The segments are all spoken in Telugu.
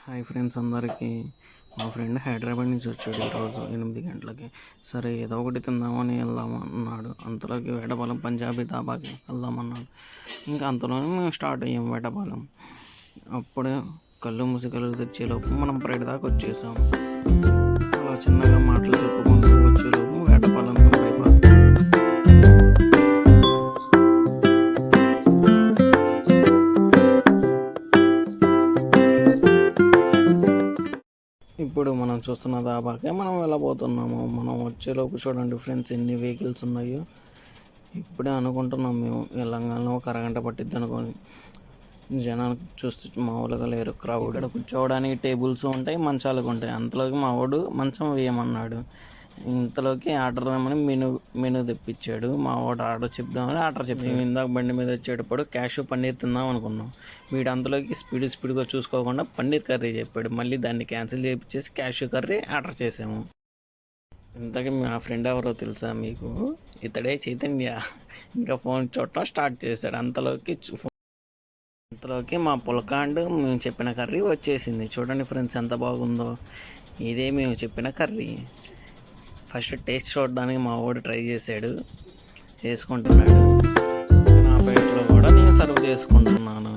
హాయ్ ఫ్రెండ్స్ అందరికీ. మా ఫ్రెండ్ హైదరాబాద్ నుంచి వచ్చాడు ఈరోజు 8 గంటలకి. సరే ఏదో ఒకటి తిందామని వెళ్దామన్నాడు. అంతలోకి వేటపాలెం పంజాబీ దాబాకి వెళ్దామన్నాడు. ఇంకా అంతలోనే మేము స్టార్ట్ అయ్యాం వేటపాలెం. అప్పుడే కళ్ళు మూసి కళ్ళు తెచ్చేలోపు మనం ప్రైడ్ దాకా వచ్చేసాం. అలా చిన్నగా మాటలు చెప్పుకుంటూ వచ్చేలోపు వేటపాలెంతో బైపాస్. ఇప్పుడు మనం చూస్తున్న దాబాకే మనం వెళ్ళబోతున్నాము. మనం వచ్చేలోపు చూడండి ఫ్రెండ్స్ ఎన్ని వెహికల్స్ ఉన్నాయో. ఇప్పుడే అనుకుంటున్నాం మేము తెలంగాణలో ఒక అరగంట పట్టిద్ది అనుకొని. జనాలు చూస్తే మామూలుగా లేరు క్రౌడ్. ఇక్కడ కూర్చోవడానికి టేబుల్స్ ఉంటాయి, మంచాలు ఉంటాయి. అంతలోకి మా వాడు మంచం వేయమన్నాడు. ఇంతలోకి ఆర్డర్ ఇవ్వమని మెనూ తెప్పించాడు. మా వాడు ఆర్డర్ చెప్దామని ఆర్డర్ చెప్పాము. ఇందాక బండి మీద వచ్చేటప్పుడు క్యాషు పన్నీర్ తిందాం అనుకున్నాం. వీడు అంతలోకి స్పీడ్గా చూసుకోకుండా పన్నీర్ కర్రీ చెప్పాడు. మళ్ళీ దాన్ని క్యాన్సిల్ చేయించేసి క్యాషు కర్రీ ఆర్డర్ చేసాము. ఇంతకీ మా ఫ్రెండ్ ఎవరో తెలుసా మీకు? ఇతడే చైతన్య. ఇంకా ఫోన్ చూడటం స్టార్ట్ చేశాడు. అంతలోకి మా పులకాండ్ మేము చెప్పిన కర్రీ వచ్చేసింది. చూడండి ఫ్రెండ్స్ ఎంత బాగుందో. ఇదే మేము చెప్పిన కర్రీ. ఫస్ట్ టేస్ట్ చూడడానికి మా వాడు ట్రై చేశాడు, చేసుకుంటున్నాడు. నా ప్లేట్లో కూడా నేను సర్వ్ చేసుకుంటున్నాను.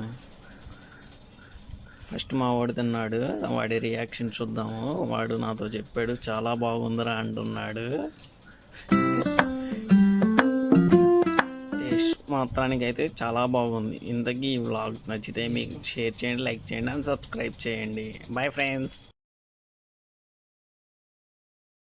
ఫస్ట్ మా వాడు తిన్నాడు, వాడి రియాక్షన్ చూద్దాము. వాడు నాతో చెప్పాడు చాలా బాగుందిరా అంటున్నాడు. టేస్ట్ మాత్రానికి అయితే చాలా బాగుంది. ఇంతకీ ఈ వ్లాగ్ నచ్చితే మీకు షేర్ చేయండి, లైక్ చేయండి అండ్ సబ్స్క్రైబ్ చేయండి. Bye friends.